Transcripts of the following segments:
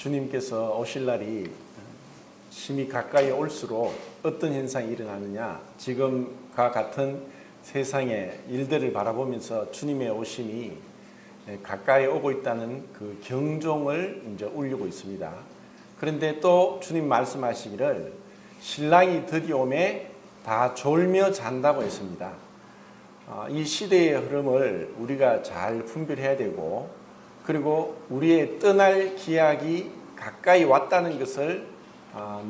주님께서 오실 날이 심히 가까이 올수록 어떤 현상이 일어나느냐, 지금과 같은 세상의 일들을 바라보면서 주님의 오심이 가까이 오고 있다는 그 경종을 이제 울리고 있습니다. 그런데 또 주님 말씀하시기를 신랑이 드디어 오매 다 졸며 잔다고 했습니다. 이 시대의 흐름을 우리가 잘 분별해야 되고, 그리고 우리의 떠날 기약이 가까이 왔다는 것을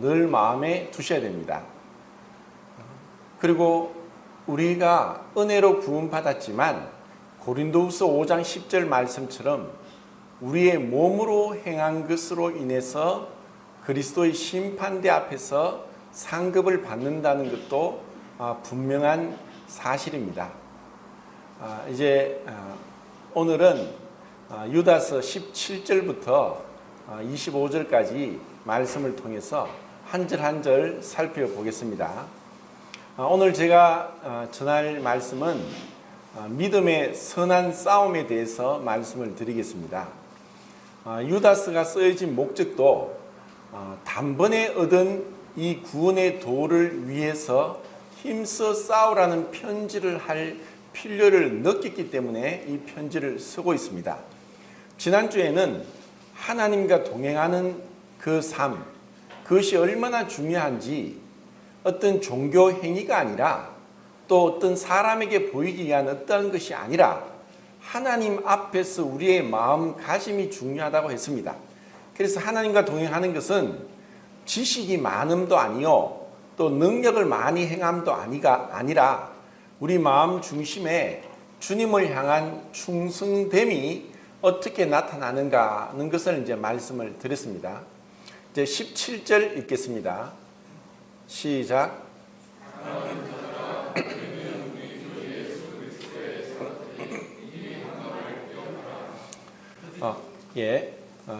늘 마음에 두셔야 됩니다. 그리고 우리가 은혜로 구원받았지만 고린도후서 5장 10절 말씀처럼 우리의 몸으로 행한 것으로 인해서 그리스도의 심판대 앞에서 상급을 받는다는 것도 분명한 사실입니다. 이제 오늘은 유다서 17절부터 25절까지 말씀을 통해서 한 절 한 절 살펴보겠습니다. 오늘 제가 전할 말씀은 믿음의 선한 싸움에 대해서 말씀을 드리겠습니다. 유다서가 쓰여진 목적도 단번에 얻은 이 구원의 도를 위해서 힘써 싸우라는 편지를 할 필요를 느꼈기 때문에 이 편지를 쓰고 있습니다. 지난주에는 하나님과 동행하는 그 삶, 그것이 얼마나 중요한지 어떤 종교 행위가 아니라 또 어떤 사람에게 보이기 위한 어떠한 것이 아니라 하나님 앞에서 우리의 마음가짐이 중요하다고 했습니다. 그래서 하나님과 동행하는 것은 지식이 많음도 아니요, 또 능력을 많이 행함도 아니라 우리 마음 중심에 주님을 향한 충성됨이 어떻게 나타나는가 하는 것을 이제 말씀을 드렸습니다. 이제 17절 읽겠습니다. 시작.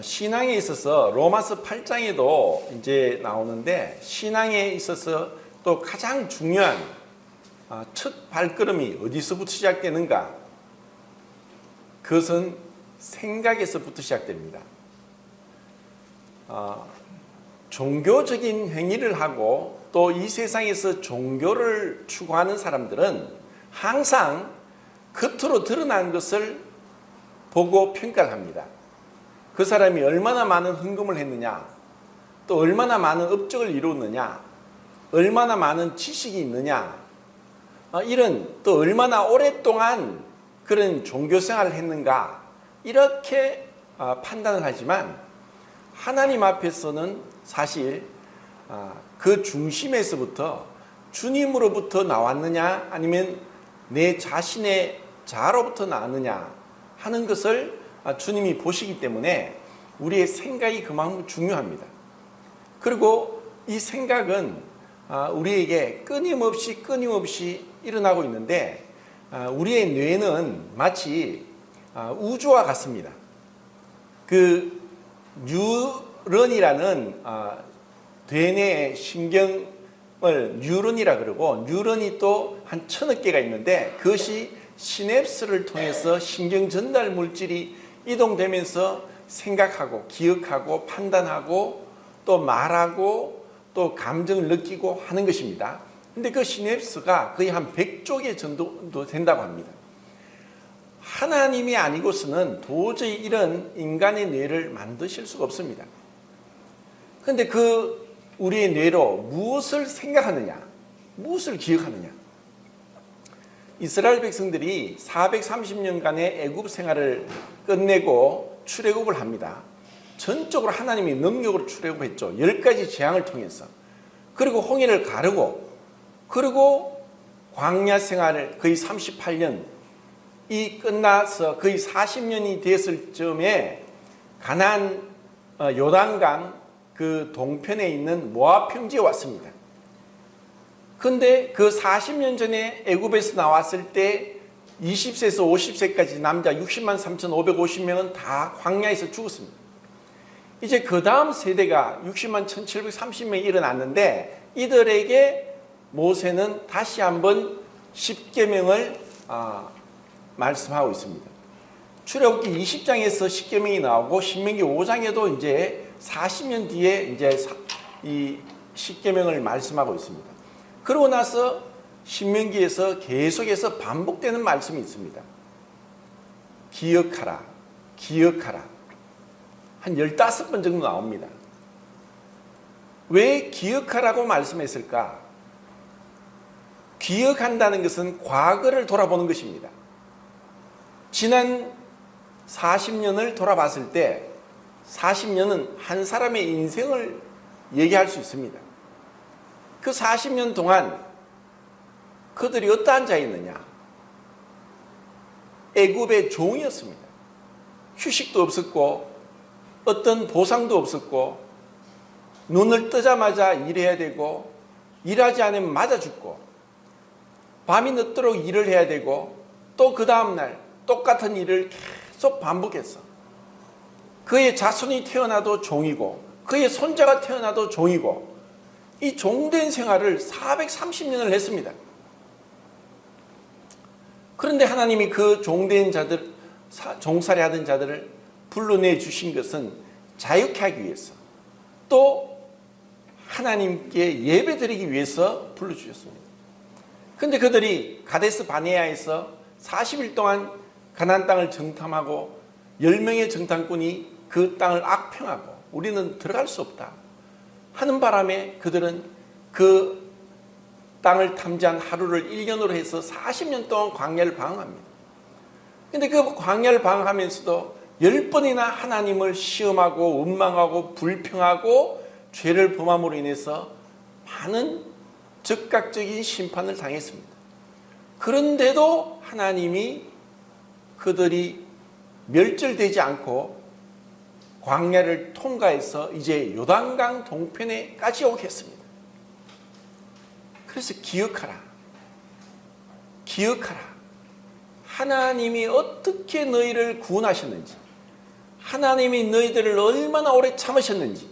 신앙에 있어서 로마서 8장에도 이제 나오는데, 신앙에 있어서 또 가장 중요한 첫 발걸음이 어디서부터 시작되는가? 그것은 생각에서부터 시작됩니다. 종교적인 행위를 하고 또 이 세상에서 종교를 추구하는 사람들은 항상 겉으로 드러난 것을 보고 평가를 합니다. 그 사람이 얼마나 많은 헌금을 했느냐, 또 얼마나 많은 업적을 이루었느냐, 얼마나 많은 지식이 있느냐, 이런, 또 얼마나 오랫동안 그런 종교생활을 했는가, 이렇게 판단을 하지만 하나님 앞에서는 사실 그 중심에서부터 주님으로부터 나왔느냐 아니면 내 자신의 자로부터 나왔느냐 하는 것을 주님이 보시기 때문에 우리의 생각이 그만큼 중요합니다. 그리고 이 생각은 우리에게 끊임없이 일어나고 있는데, 우리의 뇌는 마치 우주와 같습니다. 그 뉴런이라는 대뇌의 신경을 뉴런이라 그러고, 뉴런이 또 한 1000억 개가 있는데 그것이 시냅스를 통해서 신경 전달 물질이 이동되면서 생각하고 기억하고 판단하고 또 말하고 또 감정을 느끼고 하는 것입니다. 근데 그 시냅스가 거의 한 100조 개 정도 된다고 합니다. 하나님이 아니고서는 도저히 이런 인간의 뇌를 만드실 수가 없습니다. 그런데 그 우리의 뇌로 무엇을 생각하느냐, 무엇을 기억하느냐. 이스라엘 백성들이 430년간의 애굽 생활을 끝내고 출애굽을 합니다. 전적으로 하나님이 능력으로 출애굽했죠. 10가지 재앙을 통해서. 그리고 홍해를 가르고, 그리고 광야 생활을 거의 38년 이 끝나서 거의 40년이 됐을 즈음에 가나안 요단강 그 동편에 있는 모압 평지에 왔습니다. 그런데 그 40년 전에 애굽에서 나왔을 때 20세에서 50세까지 남자 60만 3,550명은 다 광야에서 죽었습니다. 이제 그 다음 세대가 60만 1,730명이 일어났는데, 이들에게 모세는 다시 한번 10계명을 말씀하고 있습니다. 출애굽기 20장에서 10계명이 나오고 신명기 5장에도 이제 40년 뒤에 이제 이 십계명을 말씀하고 있습니다. 그러고 나서 신명기에서 계속해서 반복되는 말씀이 있습니다. 기억하라, 기억하라. 한 15번 정도 나옵니다. 왜 기억하라고 말씀했을까? 기억한다는 것은 과거를 돌아보는 것입니다. 지난 40년을 돌아봤을 때 40년은 한 사람의 인생을 얘기할 수 있습니다. 그 40년 동안 그들이 어떠한 자였느냐? 애굽의 종이었습니다. 휴식도 없었고 어떤 보상도 없었고 눈을 뜨자마자 일해야 되고 일하지 않으면 맞아 죽고 밤이 늦도록 일을 해야 되고 또 그 다음날 똑같은 일을 계속 반복했어. 그의 자손이 태어나도 종이고 그의 손자가 태어나도 종이고 이 종된 생활을 430년을 했습니다. 그런데 하나님이 그 종된 자들, 종살이 하던 자들을 불러내 주신 것은 자유케 하기 위해서 또 하나님께 예배드리기 위해서 불러주셨습니다. 그런데 그들이 가데스 바네아에서 40일 동안 가나안 땅을 정탐하고 10명의 정탐꾼이 그 땅을 악평하고 우리는 들어갈 수 없다 하는 바람에 그들은 그 땅을 탐지한 하루를 1년으로 해서 40년 동안 광야를 방황합니다. 그런데 그 광야를 방황하면서도 10번이나 하나님을 시험하고 원망하고 불평하고 죄를 범함으로 인해서 많은 즉각적인 심판을 당했습니다. 그런데도 하나님이 그들이 멸절되지 않고 광야를 통과해서 이제 요단강 동편에까지 오게 했습니다. 그래서 기억하라. 기억하라. 하나님이 어떻게 너희를 구원하셨는지, 하나님이 너희들을 얼마나 오래 참으셨는지,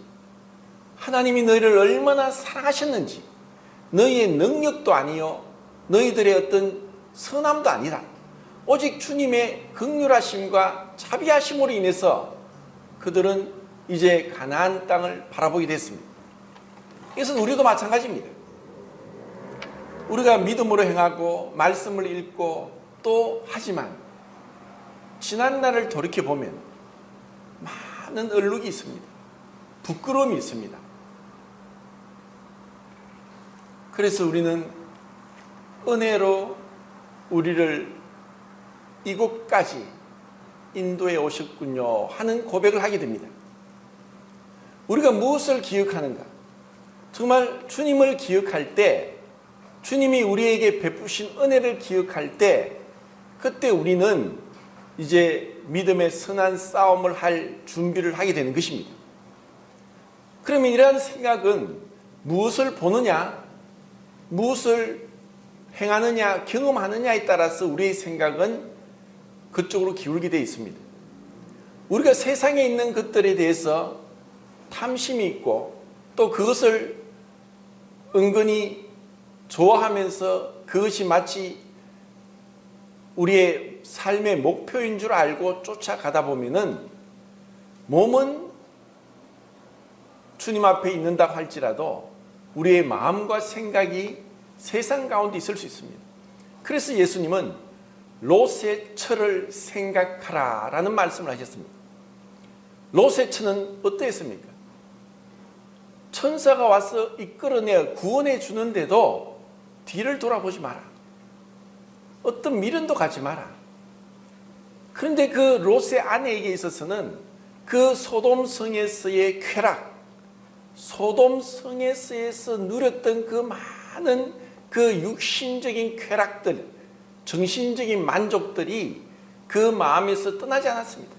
하나님이 너희를 얼마나 사랑하셨는지, 너희의 능력도 아니요 너희들의 어떤 선함도 아니다. 오직 주님의 긍휼하심과 자비하심으로 인해서 그들은 이제 가나안 땅을 바라보게 됐습니다. 이것은 우리도 마찬가지입니다. 우리가 믿음으로 행하고 말씀을 읽고 또 하지만 지난 날을 돌이켜보면 많은 얼룩이 있습니다. 부끄러움이 있습니다. 그래서 우리는 은혜로 우리를 이곳까지 인도해 오셨군요 하는 고백을 하게 됩니다. 우리가 무엇을 기억하는가? 정말 주님을 기억할 때, 주님이 우리에게 베푸신 은혜를 기억할 때, 그때 우리는 이제 믿음의 선한 싸움을 할 준비를 하게 되는 것입니다. 그러면 이러한 생각은 무엇을 보느냐, 무엇을 행하느냐, 경험하느냐에 따라서 우리의 생각은 그쪽으로 기울게 되어 있습니다. 우리가 세상에 있는 것들에 대해서 탐심이 있고 또 그것을 은근히 좋아하면서 그것이 마치 우리의 삶의 목표인 줄 알고 쫓아가다 보면은 몸은 주님 앞에 있는다고 할지라도 우리의 마음과 생각이 세상 가운데 있을 수 있습니다. 그래서 예수님은 롯의 처를 생각하라 라는 말씀을 하셨습니다. 롯의 처는 어떠했습니까? 천사가 와서 이끌어내 구원해 주는데도 뒤를 돌아보지 마라. 어떤 미련도 가지 마라. 그런데 그 롯의 아내에게 있어서는 그 소돔 성에서의 쾌락, 소돔 성에서 누렸던 그 많은 그 육신적인 쾌락들, 정신적인 만족들이 그 마음에서 떠나지 않았습니다.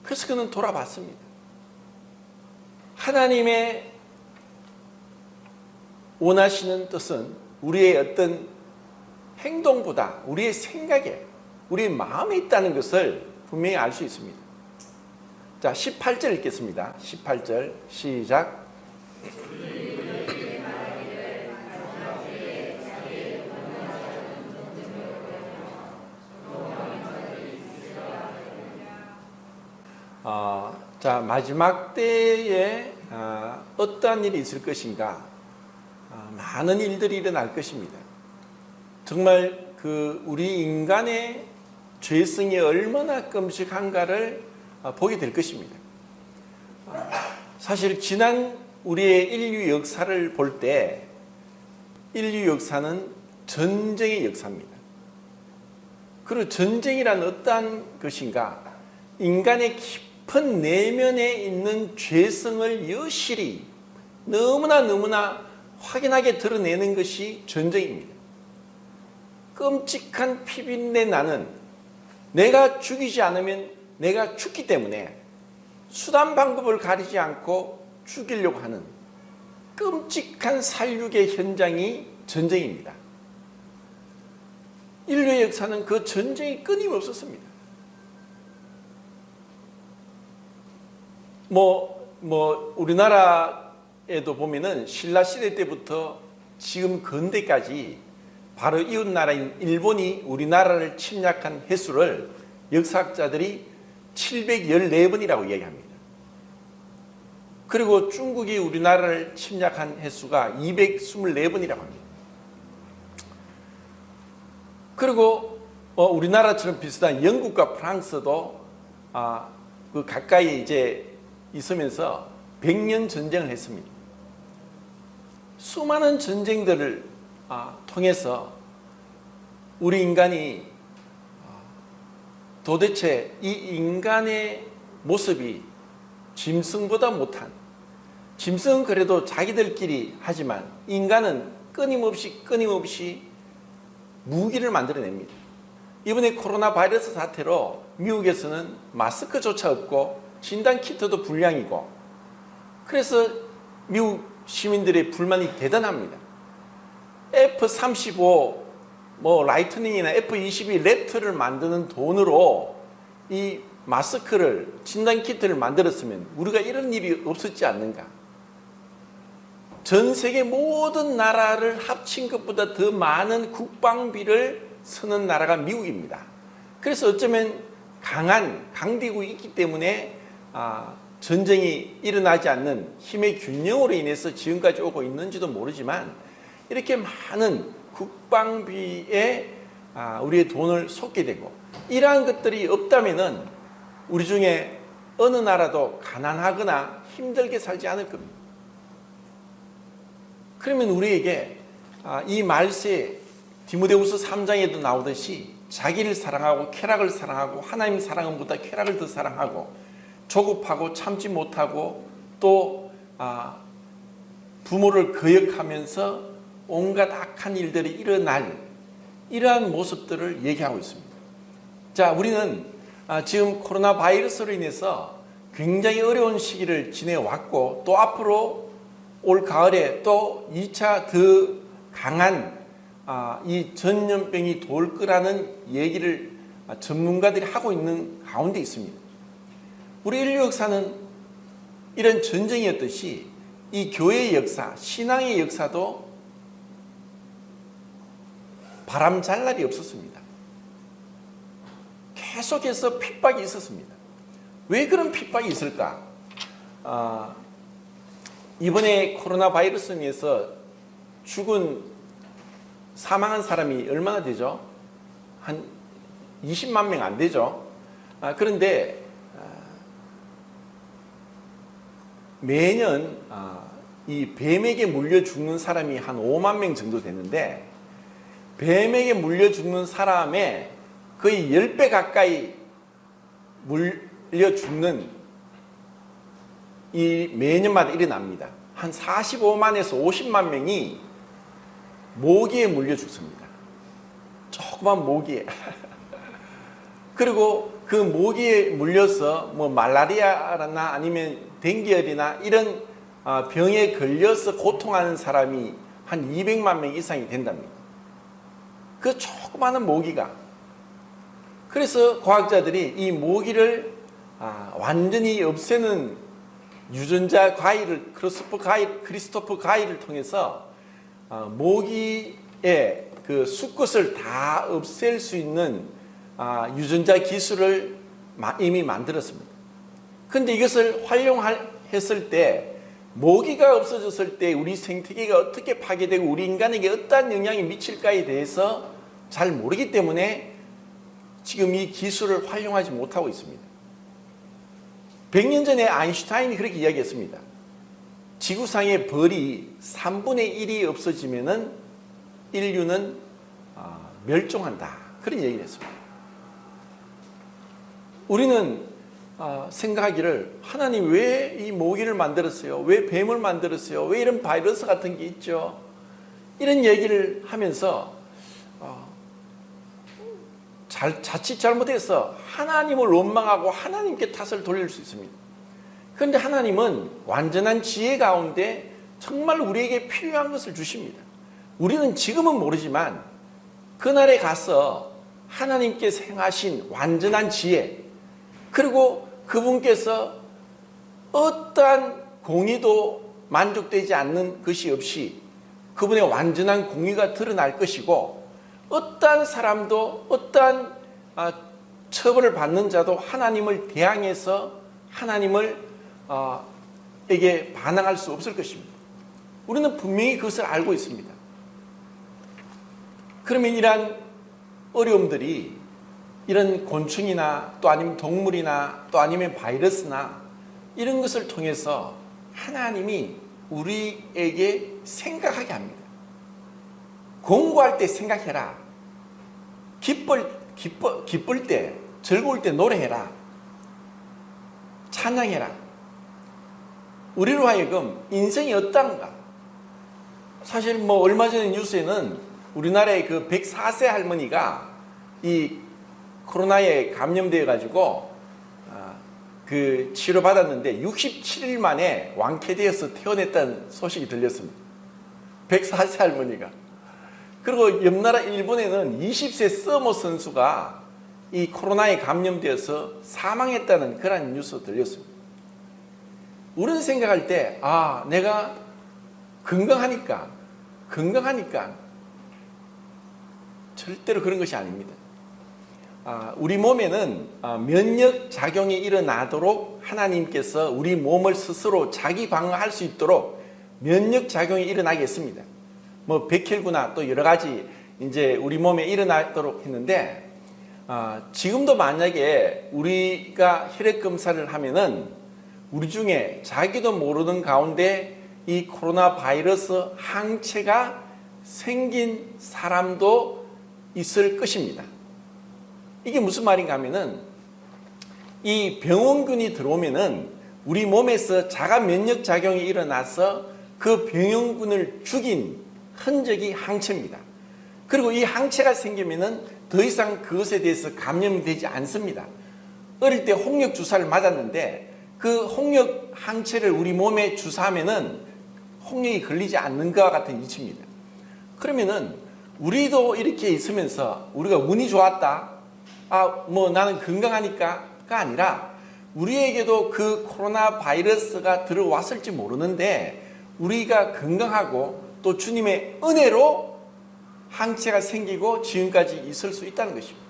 그래서 그는 돌아봤습니다. 하나님의 원하시는 뜻은 우리의 어떤 행동보다 우리의 생각에, 우리의 마음에 있다는 것을 분명히 알 수 있습니다. 자, 18절 읽겠습니다. 18절 시작. 자, 자, 마지막 때에 어떠한 일이 있을 것인가? 많은 일들이 일어날 것입니다. 정말 우리 인간의 죄성이 얼마나 끔찍한가를 보게 될 것입니다. 사실 지난 우리의 인류 역사를 볼 때 인류 역사는 전쟁의 역사입니다. 그리고 전쟁이란 어떠한 것인가? 인간의 깊은 내면에 있는 죄성을 여실히 너무나 확연하게 드러내는 것이 전쟁입니다. 끔찍한 피비린내 나는, 내가 죽이지 않으면 내가 죽기 때문에 수단 방법을 가리지 않고 죽이려고 하는 끔찍한 살육의 현장이 전쟁입니다. 인류의 역사는 그 전쟁이 끊임없었습니다. 우리나라에도 보면은 신라 시대 때부터 지금 근대까지 바로 이웃 나라인 일본이 우리나라를 침략한 횟수를 역사학자들이 714번이라고 얘기합니다. 그리고 중국이 우리나라를 침략한 횟수가 224번이라고 합니다. 그리고 우리나라처럼 비슷한 영국과 프랑스도 가까이 이제 있으면서 100년 전쟁을 했습니다. 수많은 전쟁들을 통해서 우리 인간이 도대체 이 인간의 모습이 짐승보다 못한, 짐승은 그래도 자기들끼리 하지만 인간은 끊임없이 무기를 만들어냅니다. 이번에 코로나 바이러스 사태로 미국에서는 마스크조차 없고 진단키트도 불량이고, 그래서 미국 시민들의 불만이 대단합니다. F-35 라이트닝이나 F-22 랩터를 만드는 돈으로 이 마스크를, 진단키트를 만들었으면 우리가 이런 일이 없었지 않는가. 전 세계 모든 나라를 합친 것보다 더 많은 국방비를 쓰는 나라가 미국입니다. 그래서 어쩌면 강대국이 있기 때문에 전쟁이 일어나지 않는 힘의 균형으로 인해서 지금까지 오고 있는지도 모르지만, 이렇게 많은 국방비에 우리의 돈을 쏟게 되고, 이러한 것들이 없다면은 우리 중에 어느 나라도 가난하거나 힘들게 살지 않을 겁니다. 그러면 우리에게 이 말세 디모데후서 3장에도 나오듯이 자기를 사랑하고 쾌락을 사랑하고 하나님 사랑은 보다 쾌락을 더 사랑하고 조급하고 참지 못하고 또 부모를 거역하면서 온갖 악한 일들이 일어날 이러한 모습들을 얘기하고 있습니다. 자, 우리는 지금 코로나 바이러스로 인해서 굉장히 어려운 시기를 지내왔고, 또 앞으로 올 가을에 또 2차 더 강한 이 전염병이 돌 거라는 얘기를 전문가들이 하고 있는 가운데 있습니다. 우리 인류 역사는 이런 전쟁이었듯이 이 교회의 역사, 신앙의 역사도 바람 잘 날이 없었습니다. 계속해서 핍박이 있었습니다. 왜 그런 핍박이 있을까? 이번에 코로나 바이러스에 의해서 사망한 사람이 얼마나 되죠? 한 20만 명 안 되죠? 그런데 매년 이 뱀에게 물려 죽는 사람이 한 5만 명 정도 되는데, 뱀에게 물려 죽는 사람의 거의 10배 가까이 물려 죽는 이 매년마다 일어납니다. 한 45만에서 50만 명이 모기에 물려 죽습니다. 조그만 모기에. 그리고 그 모기에 물려서 말라리아나 아니면 댕기열이나 이런 병에 걸려서 고통하는 사람이 한 200만 명 이상이 된답니다. 그 조그마한 모기가. 그래서 과학자들이 이 모기를 완전히 없애는 유전자 과일을, 크리스토프 과일을 통해서 모기의 그 수컷을 다 없앨 수 있는 유전자 기술을 이미 만들었습니다. 근데 이것을 활용했을 때 모기가 없어졌을 때 우리 생태계가 어떻게 파괴되고 우리 인간에게 어떠한 영향이 미칠까에 대해서 잘 모르기 때문에 지금 이 기술을 활용하지 못하고 있습니다. 100년 전에 아인슈타인이 그렇게 이야기했습니다. 지구상의 벌이 3분의 1이 없어지면은 인류는 멸종한다. 그런 얘기를 했습니다. 우리는 생각하기를 하나님 왜 이 모기를 만들었어요? 왜 뱀을 만들었어요? 왜 이런 바이러스 같은 게 있죠? 이런 얘기를 하면서 자칫 잘못해서 하나님을 원망하고 하나님께 탓을 돌릴 수 있습니다. 그런데 하나님은 완전한 지혜 가운데 정말 우리에게 필요한 것을 주십니다. 우리는 지금은 모르지만 그날에 가서 하나님께서 행하신 완전한 지혜, 그리고 그분께서 어떠한 공의도 만족되지 않는 것이 없이 그분의 완전한 공의가 드러날 것이고, 어떠한 사람도 어떠한 처벌을 받는 자도 하나님을 대항해서 하나님을 에게 반항할 수 없을 것입니다. 우리는 분명히 그것을 알고 있습니다. 그러면 이러한 어려움들이 이런 곤충이나 또 아니면 동물이나 또 아니면 바이러스나 이런 것을 통해서 하나님이 우리에게 생각하게 합니다. 공부할 때 생각해라. 기쁠 때, 즐거울 때 노래해라. 찬양해라. 우리로 하여금 인생이 어떤가? 사실 얼마 전에 뉴스에는 우리나라의 그 104세 할머니가 이 코로나에 감염되어 가지고 그 치료받았는데 67일 만에 완쾌되어서 퇴원했다는 소식이 들렸습니다. 104세 할머니가. 그리고 옆나라 일본에는 20세 서머 선수가 이 코로나에 감염되어서 사망했다는 그런 뉴스 들렸습니다. 우리는 생각할 때 내가 건강하니까 절대로 그런 것이 아닙니다. 우리 몸에는 면역 작용이 일어나도록 하나님께서 우리 몸을 스스로 자기 방어할 수 있도록 면역 작용이 일어나게 했습니다. 백혈구나 또 여러 가지 이제 우리 몸에 일어나도록 했는데, 지금도 만약에 우리가 혈액 검사를 하면은 우리 중에 자기도 모르는 가운데 이 코로나 바이러스 항체가 생긴 사람도 있을 것입니다. 이게 무슨 말인가 하면은 이 병원균이 들어오면은 우리 몸에서 자가 면역 작용이 일어나서 그 병원균을 죽인 흔적이 항체입니다. 그리고 이 항체가 생기면은 더 이상 그것에 대해서 감염이 되지 않습니다. 어릴 때 홍역 주사를 맞았는데 그 홍역 항체를 우리 몸에 주사하면은 홍역이 걸리지 않는 것과 같은 이치입니다. 그러면은 우리도 이렇게 있으면서 우리가 운이 좋았다, 나는 건강하니까가 아니라 우리에게도 그 코로나 바이러스가 들어왔을지 모르는데 우리가 건강하고 또 주님의 은혜로 항체가 생기고 지금까지 있을 수 있다는 것입니다.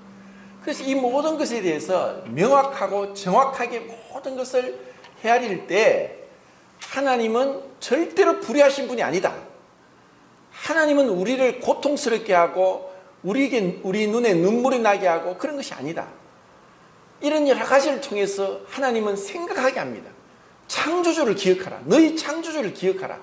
그래서 이 모든 것에 대해서 명확하고 정확하게 모든 것을 헤아릴 때 하나님은 절대로 불의하신 분이 아니다. 하나님은 우리를 고통스럽게 하고 우리 눈에 눈물이 나게 하고 그런 것이 아니다. 이런 여러 가지를 통해서 하나님은 생각하게 합니다. 창조주를 기억하라. 너희 창조주를 기억하라.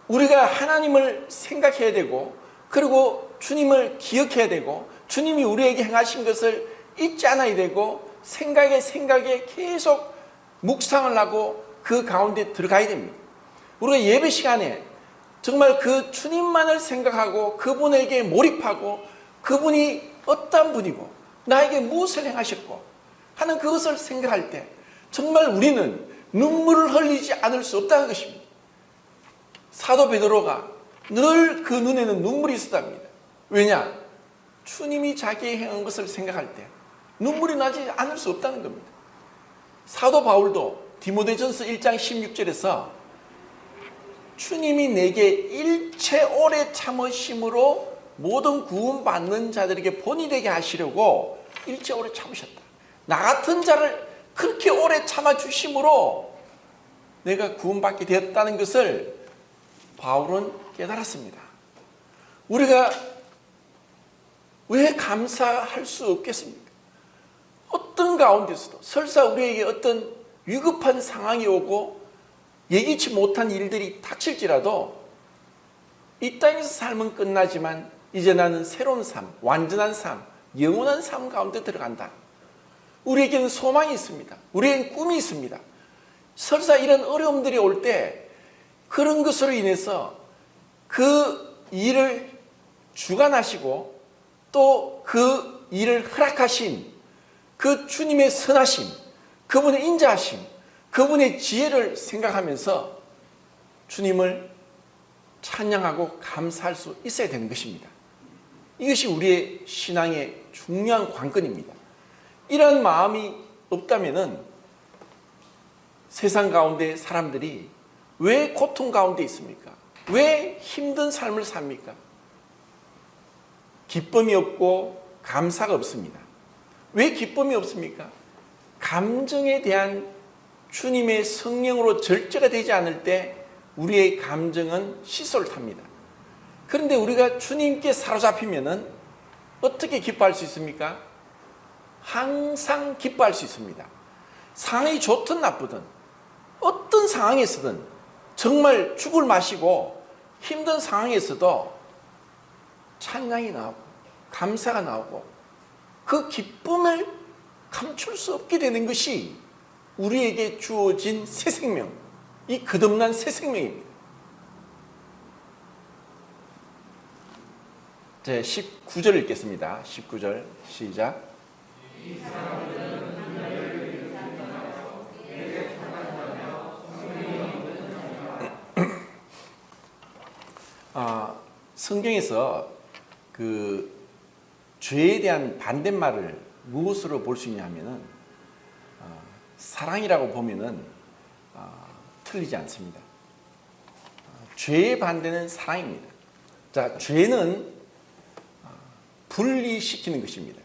우리가 하나님을 생각해야 되고, 그리고 주님을 기억해야 되고, 주님이 우리에게 행하신 것을 잊지 않아야 되고, 생각에 계속 묵상을 하고 그 가운데 들어가야 됩니다. 우리가 예배 시간에 정말 그 주님만을 생각하고 그분에게 몰입하고 그분이 어떤 분이고 나에게 무엇을 행하셨고 하는 그것을 생각할 때 정말 우리는 눈물을 흘리지 않을 수 없다는 것입니다. 사도 베드로가 늘 그 눈에는 눈물이 있었답니다. 왜냐? 주님이 자기의 행한 것을 생각할 때 눈물이 나지 않을 수 없다는 겁니다. 사도 바울도 디모데전서 1장 16절에서 주님이 내게 일체 오래 참으심으로 모든 구원받는 자들에게 본이 되게 하시려고 일체 오래 참으셨다. 나 같은 자를 그렇게 오래 참아주심으로 내가 구원받게 되었다는 것을 바울은 깨달았습니다. 우리가 왜 감사할 수 없겠습니까? 어떤 가운데서도 설사 우리에게 어떤 위급한 상황이 오고 예기치 못한 일들이 닥칠지라도 이 땅에서 삶은 끝나지만 이제 나는 새로운 삶, 완전한 삶, 영원한 삶 가운데 들어간다. 우리에게는 소망이 있습니다. 우리에게는 꿈이 있습니다. 설사 이런 어려움들이 올 때 그런 것으로 인해서 그 일을 주관하시고 또 그 일을 허락하신 그 주님의 선하심, 그분의 인자하심, 그분의 지혜를 생각하면서 주님을 찬양하고 감사할 수 있어야 되는 것입니다. 이것이 우리의 신앙의 중요한 관건입니다. 이런 마음이 없다면 세상 가운데 사람들이 왜 고통 가운데 있습니까? 왜 힘든 삶을 삽니까? 기쁨이 없고 감사가 없습니다. 왜 기쁨이 없습니까? 감정에 대한 주님의 성령으로 절제가 되지 않을 때 우리의 감정은 시소를 탑니다. 그런데 우리가 주님께 사로잡히면은 어떻게 기뻐할 수 있습니까? 항상 기뻐할 수 있습니다. 상황이 좋든 나쁘든 어떤 상황에서든 정말 죽을 마시고 힘든 상황에서도 찬양이 나오고 감사가 나오고 그 기쁨을 감출 수 없게 되는 것이 우리에게 주어진 새 생명, 이 거듭난 새 생명입니다. 제 19절 읽겠습니다. 19절 시작. 성경에서 그 죄에 대한 반대말을 무엇으로 볼 수 있냐 하면은 사랑이라고 보면은 틀리지 않습니다. 죄의 반대는 사랑입니다. 자, 죄는 분리시키는 것입니다.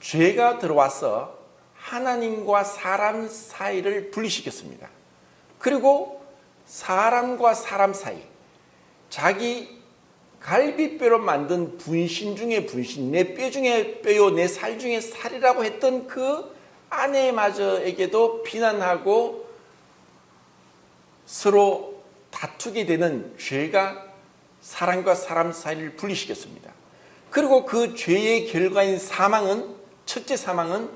죄가 들어와서 하나님과 사람 사이를 분리시켰습니다. 그리고 사람과 사람 사이, 자기 갈비뼈로 만든 분신 중에 분신, 내 뼈 중에 뼈요, 내 살 중에 살이라고 했던 그 아내마저에게도 비난하고 서로 다투게 되는 죄가 사람과 사람 사이를 분리시켰습니다. 그리고 그 죄의 결과인 사망은, 첫째 사망은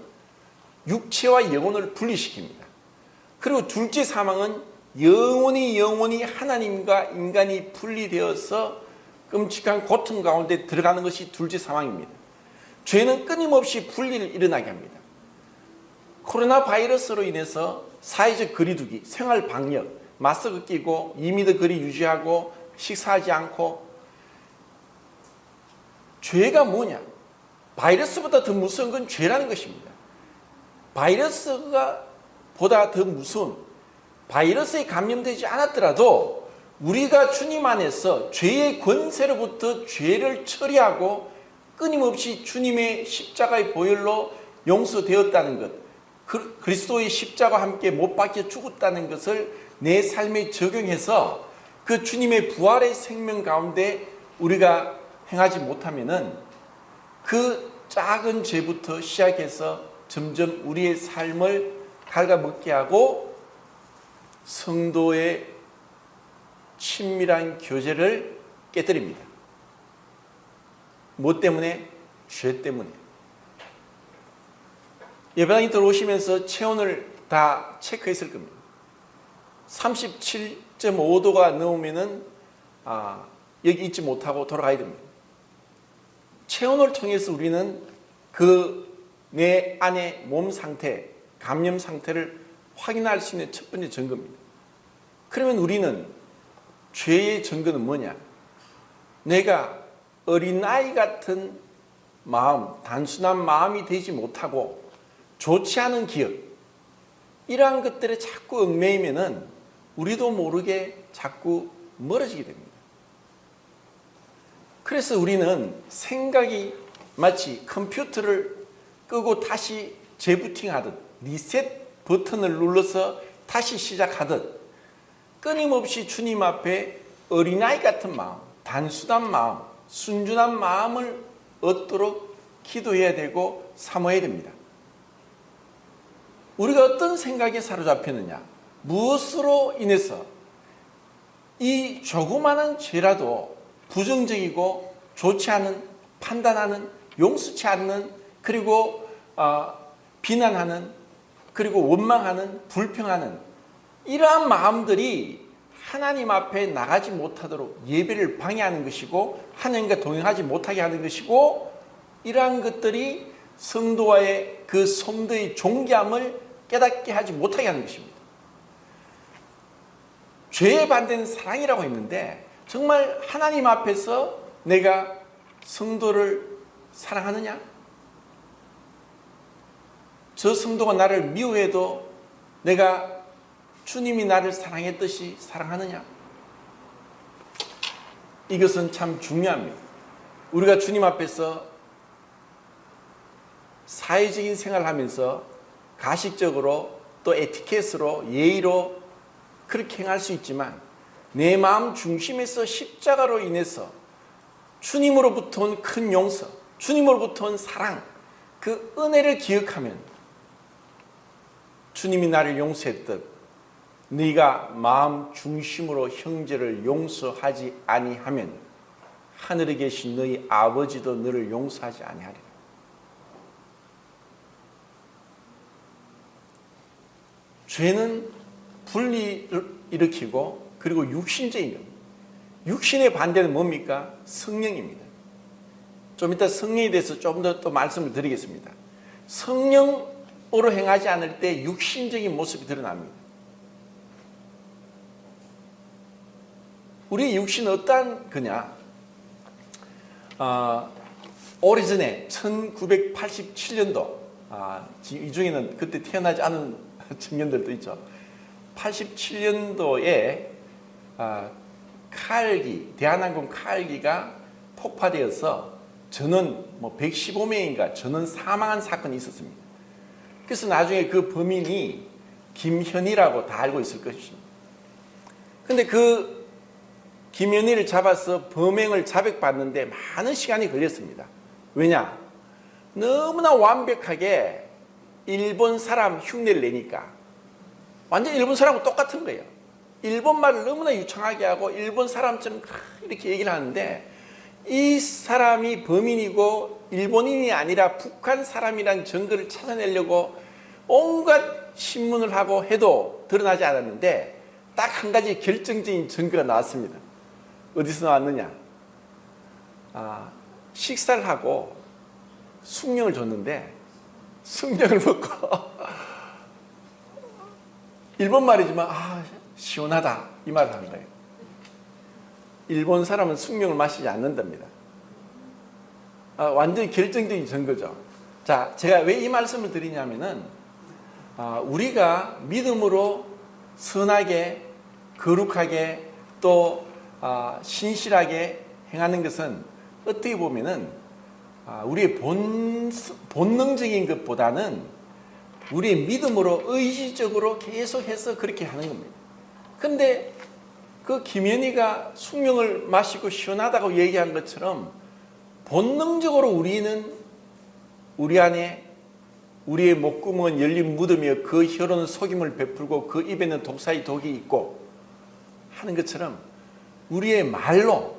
육체와 영혼을 분리시킵니다. 그리고 둘째 사망은 영원히 하나님과 인간이 분리되어서 끔찍한 고통 가운데 들어가는 것이 둘째 사망입니다. 죄는 끊임없이 분리를 일어나게 합니다. 코로나 바이러스로 인해서 사회적 거리두기, 생활 방역, 마스크 끼고 2m 거리 유지하고 식사하지 않고, 죄가 뭐냐? 바이러스보다 더 무서운 건 죄라는 것입니다. 바이러스가 보다 더 무서운, 바이러스에 감염되지 않았더라도 우리가 주님 안에서 죄의 권세로부터 죄를 처리하고 끊임없이 주님의 십자가의 보혈로 용서되었다는 것, 그리스도의 십자가와 함께 못 박혀 죽었다는 것을 내 삶에 적용해서 그 주님의 부활의 생명 가운데 우리가 행하지 못하면은 그 작은 죄부터 시작해서 점점 우리의 삶을 갉아먹게 하고 성도의 친밀한 교제를 깨뜨립니다. 뭐 때문에? 죄 때문에. 예배당에 들어오시면서 체온을 다 체크했을 겁니다. 37.5도가 넘으면은 여기 있지 못하고 돌아가야 됩니다. 체온을 통해서 우리는 그 내 안의 몸 상태, 감염 상태를 확인할 수 있는 첫 번째 증거입니다. 그러면 우리는 죄의 증거는 뭐냐? 내가 어린아이 같은 마음, 단순한 마음이 되지 못하고 좋지 않은 기억, 이러한 것들에 자꾸 얽매이면은 우리도 모르게 자꾸 멀어지게 됩니다. 그래서 우리는 생각이 마치 컴퓨터를 끄고 다시 재부팅하듯 리셋 버튼을 눌러서 다시 시작하듯 끊임없이 주님 앞에 어린아이 같은 마음, 단순한 마음, 순준한 마음을 얻도록 기도해야 되고 사모해야 됩니다. 우리가 어떤 생각에 사로잡히느냐, 무엇으로 인해서 이 조그마한 죄라도 부정적이고 좋지 않은, 판단하는, 용서치 않는, 그리고 비난하는, 그리고 원망하는, 불평하는 이러한 마음들이 하나님 앞에 나가지 못하도록 예배를 방해하는 것이고 하나님과 동행하지 못하게 하는 것이고, 이러한 것들이 성도와의 그 성도의 존귀함을 깨닫게 하지 못하게 하는 것입니다. 죄의 반대는 사랑이라고 했는데 정말 하나님 앞에서 내가 성도를 사랑하느냐? 저 성도가 나를 미워해도 내가 주님이 나를 사랑했듯이 사랑하느냐? 이것은 참 중요합니다. 우리가 주님 앞에서 사회적인 생활을 하면서 가식적으로 또 에티켓으로 예의로 그렇게 행할 수 있지만 내 마음 중심에서 십자가로 인해서 주님으로부터 온 큰 용서, 주님으로부터 온 사랑, 그 은혜를 기억하면 주님이 나를 용서했듯 네가 마음 중심으로 형제를 용서하지 아니하면 하늘에 계신 너희 아버지도 너를 용서하지 아니하리라. 죄는 분리를 일으키고 그리고 육신적인 겁니다. 육신의 반대는 뭡니까? 성령입니다. 좀 이따 성령에 대해서 좀 더 또 말씀을 드리겠습니다. 성령으로 행하지 않을 때 육신적인 모습이 드러납니다. 우리 육신은 어떠한 거냐? 오래전에 1987년도 이 중에는 그때 태어나지 않은 청년들도 있죠. 87년도에 카알기, 대한항공 카알기가 폭파되어서 전원 115명인가 전원 사망한 사건이 있었습니다. 그래서 나중에 그 범인이 김현희라고 다 알고 있을 것입니다. 근데 그 김현희를 잡아서 범행을 자백받는데 많은 시간이 걸렸습니다. 왜냐? 너무나 완벽하게 일본 사람 흉내를 내니까 완전 일본 사람하고 똑같은 거예요. 일본 말을 너무나 유창하게 하고 일본 사람처럼 이렇게 얘기를 하는데 이 사람이 범인이고 일본인이 아니라 북한 사람이라는 증거를 찾아내려고 온갖 신문을 하고 해도 드러나지 않았는데 딱 한 가지 결정적인 증거가 나왔습니다. 어디서 나왔느냐? 식사를 하고 숭늉을 줬는데 숭늉을 먹고 일본 말이지만 시원하다 이 말을 한 거예요. 일본 사람은 숭늉을 마시지 않는답니다. 완전히 결정적인 증거죠. 자, 제가 왜 이 말씀을 드리냐면은 우리가 믿음으로 선하게 거룩하게 또 신실하게 행하는 것은 어떻게 보면은 우리의 본능적인 것보다는 우리의 믿음으로 의지적으로 계속해서 그렇게 하는 겁니다. 근데 그 김현희가 숭늉을 마시고 시원하다고 얘기한 것처럼 본능적으로 우리는 우리 안에 우리의 목구멍은 열린 무덤이여 그 혀로는 속임을 베풀고 그 입에는 독사의 독이 있고 하는 것처럼 우리의 말로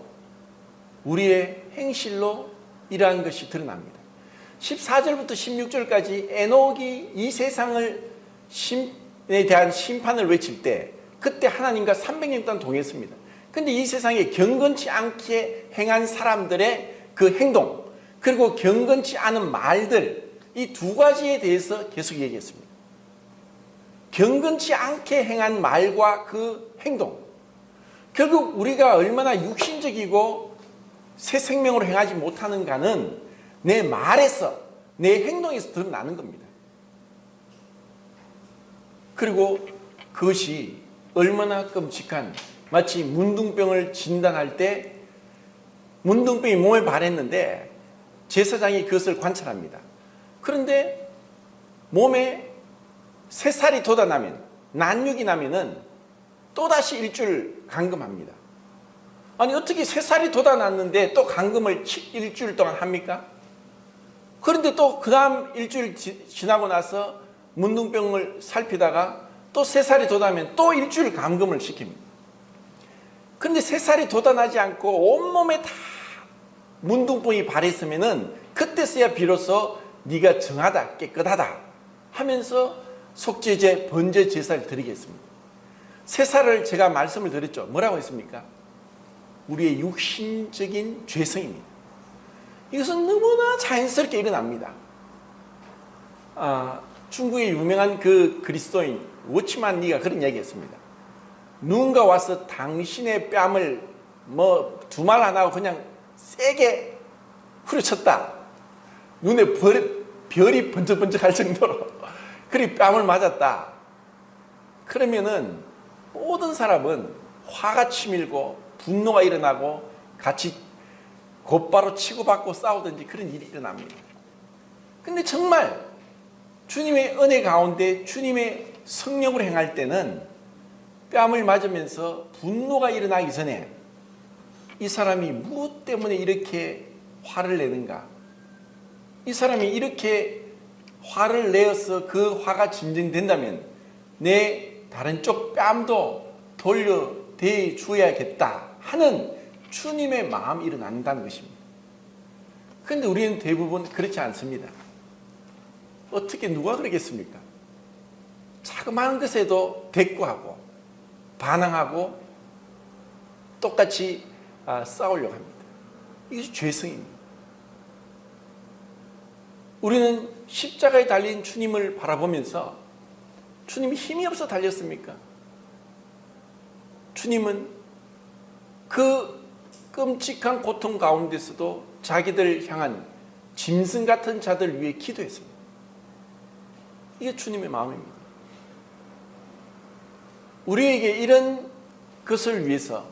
우리의 행실로 이러한 것이 드러납니다. 14절부터 16절까지 에녹이 이 세상에 대한 심판을 외칠 때 그때 하나님과 300년 동안 동행했습니다. 근데 이 세상에 경건치 않게 행한 사람들의 그 행동 그리고 경건치 않은 말들 이 두 가지에 대해서 계속 얘기했습니다. 경건치 않게 행한 말과 그 행동 결국 우리가 얼마나 육신적이고 새 생명으로 행하지 못하는가는 내 말에서 내 행동에서 드러나는 겁니다. 그리고 그것이 얼마나 끔찍한 마치 문둥병을 진단할 때 문둥병이 몸에 발했는데 제사장이 그것을 관찰합니다. 그런데 몸에 새살이 돋아나면, 난육이 나면은 또다시 일주일 감금합니다. 아니 어떻게 새살이 돋아났는데 또 감금을 일주일 동안 합니까? 그런데 또 그 다음 일주일 지나고 나서 문둥병을 살피다가 또 새살이 돋아나면 또 일주일 감금을 시킵니다. 그런데 새살이 돋아나지 않고 온몸에 다 문둥병이 발했으면은 그때서야 비로소 네가 정하다 깨끗하다 하면서 속죄제 번제 제사를 드리겠습니다. 새살을 제가 말씀을 드렸죠. 뭐라고 했습니까? 우리의 육신적인 죄성입니다. 이것은 너무나 자연스럽게 일어납니다. 중국의 유명한 그 그리스도인 워치만 리가 그런 얘기했습니다. 누군가 와서 당신의 뺨을 뭐 두 말 안 하고 그냥 세게 후려쳤다. 눈에 별이 번쩍번쩍할 정도로 그리 뺨을 맞았다. 그러면은 모든 사람은 화가 치밀고 분노가 일어나고 같이 곧바로 치고받고 싸우든지 그런 일이 일어납니다. 근데 정말 주님의 은혜 가운데 주님의 성령으로 행할 때는 뺨을 맞으면서 분노가 일어나기 전에 이 사람이 무엇 때문에 이렇게 화를 내는가? 이 사람이 이렇게 화를 내어서 그 화가 진정된다면 내 다른 쪽 뺨도 돌려대 주어야겠다 하는 주님의 마음이 일어난다는 것입니다. 그런데 우리는 대부분 그렇지 않습니다. 어떻게 누가 그러겠습니까? 자그마한 것에도 대꾸하고 반항하고 똑같이 싸우려고 합니다. 이것이 죄성입니다. 우리는 십자가에 달린 주님을 바라보면서 주님이 힘이 없어 달렸습니까? 주님은 그 끔찍한 고통 가운데서도 자기들 향한 짐승 같은 자들 위해 기도했습니다. 이게 주님의 마음입니다. 우리에게 이런 것을 위해서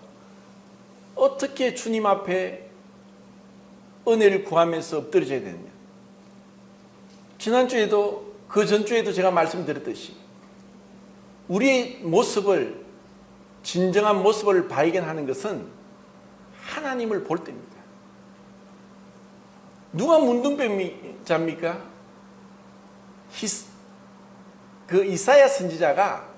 어떻게 주님 앞에 은혜를 구하면서 엎드려져야 되느냐. 지난주에도 그 전주에도 제가 말씀드렸듯이 우리의 모습을 진정한 모습을 발견하는 것은 하나님을 볼 때입니다. 누가 문둥병자입니까? 그 이사야 선지자가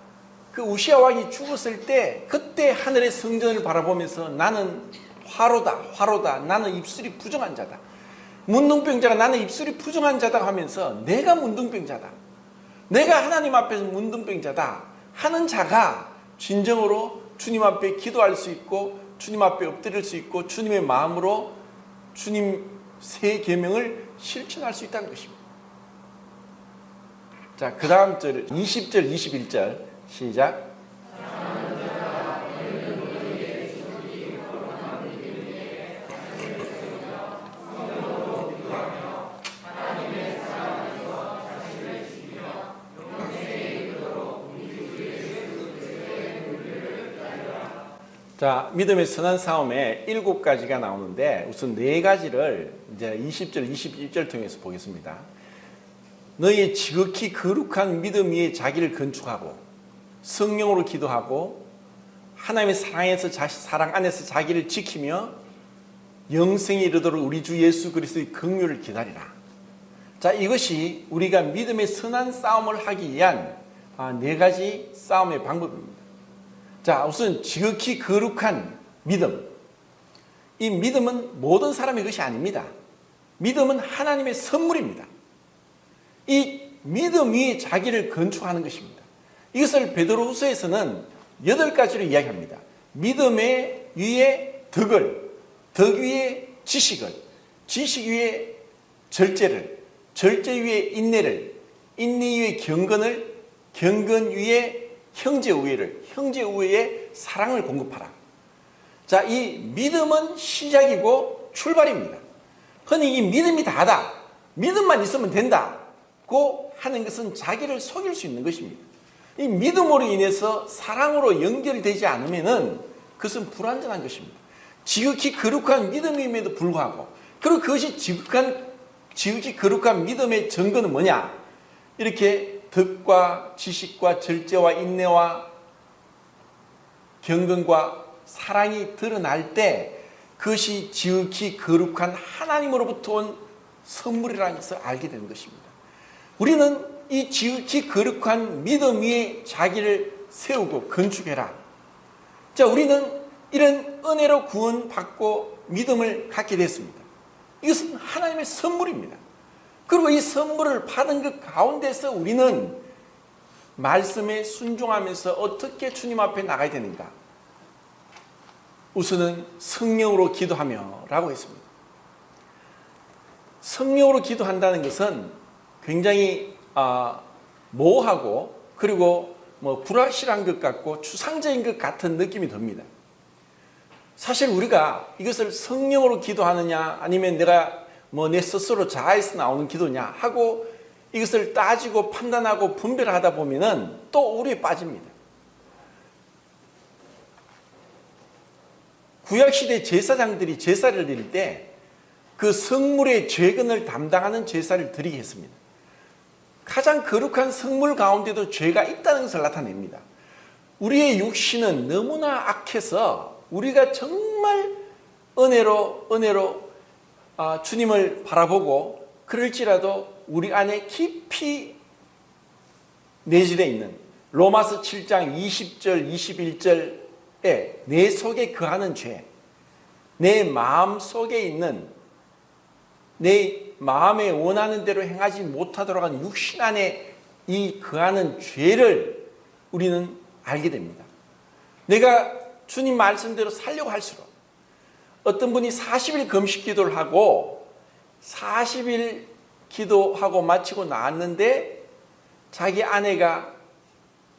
그 우시아 왕이 죽었을 때 그때 하늘의 성전을 바라보면서 나는 화로다 나는 입술이 부정한 자다. 문둥병자가 나는 입술이 부정한 자다 하면서 내가 문둥병자다. 내가 하나님 앞에서 문둥병자다 하는 자가 진정으로 주님 앞에 기도할 수 있고 주님 앞에 엎드릴 수 있고 주님의 마음으로 주님 새 계명을 실천할 수 있다는 것입니다. 자, 그 다음 절 20절 21절 시작. 자, 믿음의 선한 싸움에 7가지가 나오는데 우선 4가지를 이제 20절, 21절 통해서 보겠습니다. 너희의 지극히 거룩한 믿음 위에 자기를 건축하고 성령으로 기도하고 하나님의 사랑 안에서 자기를 지키며 영생에 이르도록 우리 주 예수 그리스도의 긍휼을 기다리라. 자, 이것이 우리가 믿음의 선한 싸움을 하기 위한 4가지 싸움의 방법입니다. 자, 우선 지극히 거룩한 믿음. 이 믿음은 모든 사람의 것이 아닙니다. 믿음은 하나님의 선물입니다. 이 믿음 위에 자기를 건축하는 것입니다. 이것을 베드로후서에서는 8가지로 이야기합니다. 믿음의 위에 덕을, 덕 위에 지식을, 지식 위에 절제를, 절제 위에 인내를, 인내 위에 경건을, 경건 위에 형제 우애를, 형제 우애에 사랑을 공급하라. 자, 이 믿음은 시작이고 출발입니다. 흔히 이 믿음이 다다, 믿음만 있으면 된다고 하는 것은 자기를 속일 수 있는 것입니다. 이 믿음으로 인해서 사랑으로 연결되지 않으면은 그것은 불완전한 것입니다. 지극히 거룩한 믿음임에도 불구하고, 그리고 그것이 지극히 거룩한 믿음의 증거는 뭐냐? 이렇게 덕과 지식과 절제와 인내와 경건과 사랑이 드러날 때 그것이 지극히 거룩한 하나님으로부터 온 선물이라는 것을 알게 되는 것입니다. 우리는 이 지극히 거룩한 믿음 위에 자기를 세우고 건축해라. 자, 우리는 이런 은혜로 구원받고 믿음을 갖게 됐습니다. 이것은 하나님의 선물입니다. 그리고 이 선물을 받은 그 가운데서 우리는 말씀에 순종하면서 어떻게 주님 앞에 나가야 되는가? 우선은 성령으로 기도하며 라고 했습니다. 성령으로 기도한다는 것은 굉장히 모호하고 그리고 불확실한 것 같고 추상적인 것 같은 느낌이 듭니다. 사실 우리가 이것을 성령으로 기도하느냐 아니면 내가 내 스스로 자아에서 나오는 기도냐 하고 이것을 따지고 판단하고 분별하다 보면은 또 오류에 빠집니다. 구약시대 제사장들이 제사를 드릴 때 그 성물의 죄근을 담당하는 제사를 드리게 했습니다. 가장 거룩한 성물 가운데도 죄가 있다는 것을 나타냅니다. 우리의 육신은 너무나 악해서 우리가 정말 은혜로 주님을 바라보고 그럴지라도 우리 안에 깊이 내재되어 있는 로마서 7장 20절 21절에 내 속에 거하는 죄, 내 마음 속에 있는 내 마음에 원하는 대로 행하지 못하도록 하는 육신 안에 이 거하는 죄를 우리는 알게 됩니다. 내가 주님 말씀대로 살려고 할수록 어떤 분이 40일 금식 기도를 하고 40일 기도하고 마치고 나왔는데 자기 아내가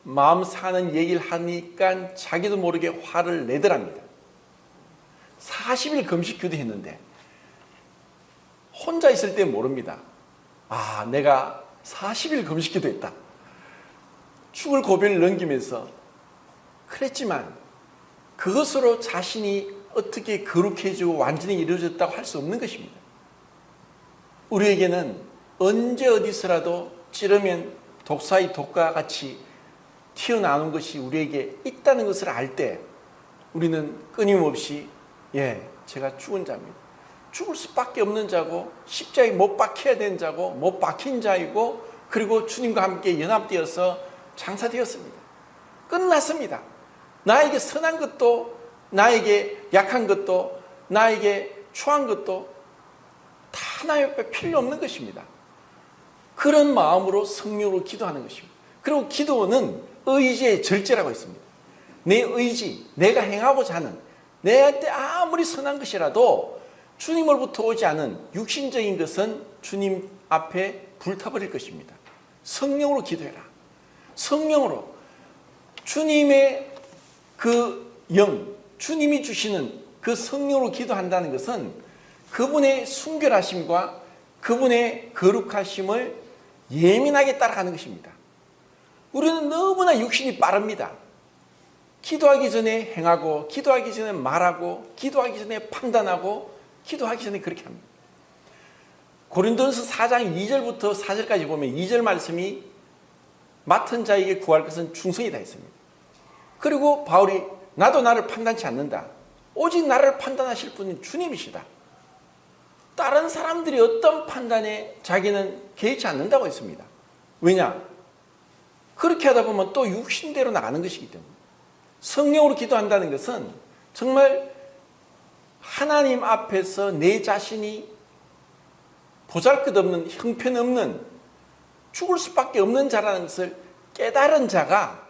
마음 상하는 얘기를 하니까 자기도 모르게 화를 내더랍니다. 40일 금식 기도했는데 혼자 있을 때 모릅니다. 내가 40일 금식 기도했다. 죽을 고비를 넘기면서 그랬지만 그것으로 자신이 어떻게 거룩해지고 완전히 이루어졌다고 할 수 없는 것입니다. 우리에게는 언제 어디서라도 찌르면 독사의 독과 같이 튀어나오는 것이 우리에게 있다는 것을 알 때 우리는 끊임없이 제가 죽은 자입니다. 죽을 수밖에 없는 자고 십자가에 못 박혀야 되는 자고 못 박힌 자이고 그리고 주님과 함께 연합되어서 장사되었습니다. 끝났습니다. 나에게 선한 것도 나에게 약한 것도 나에게 추한 것도 다 나 옆에 필요 없는 것입니다. 그런 마음으로 성령으로 기도하는 것입니다. 그리고 기도는 의지의 절제라고 했습니다. 내 의지, 내가 행하고자 하는 내한테 아무리 선한 것이라도 주님으로부터 오지 않은 육신적인 것은 주님 앞에 불타버릴 것입니다. 성령으로 기도해라. 성령으로 주님의 그 영, 주님이 주시는 그 성령으로 기도한다는 것은 그분의 순결하심과 그분의 거룩하심을 예민하게 따라가는 것입니다. 우리는 너무나 육신이 빠릅니다. 기도하기 전에 행하고 기도하기 전에 말하고 기도하기 전에 판단하고 기도하기 전에 그렇게 합니다. 고린도전서 4장 2절부터 4절까지 보면 2절 말씀이 맡은 자에게 구할 것은 충성이다 했습니다. 그리고 바울이 나도 나를 판단치 않는다. 오직 나를 판단하실 분은 주님이시다. 다른 사람들이 어떤 판단에 자기는 개의치 않는다고 했습니다. 왜냐? 그렇게 하다 보면 또 육신대로 나가는 것이기 때문에. 성령으로 기도한다는 것은 정말 하나님 앞에서 내 자신이 보잘것없는 형편없는 죽을 수밖에 없는 자라는 것을 깨달은 자가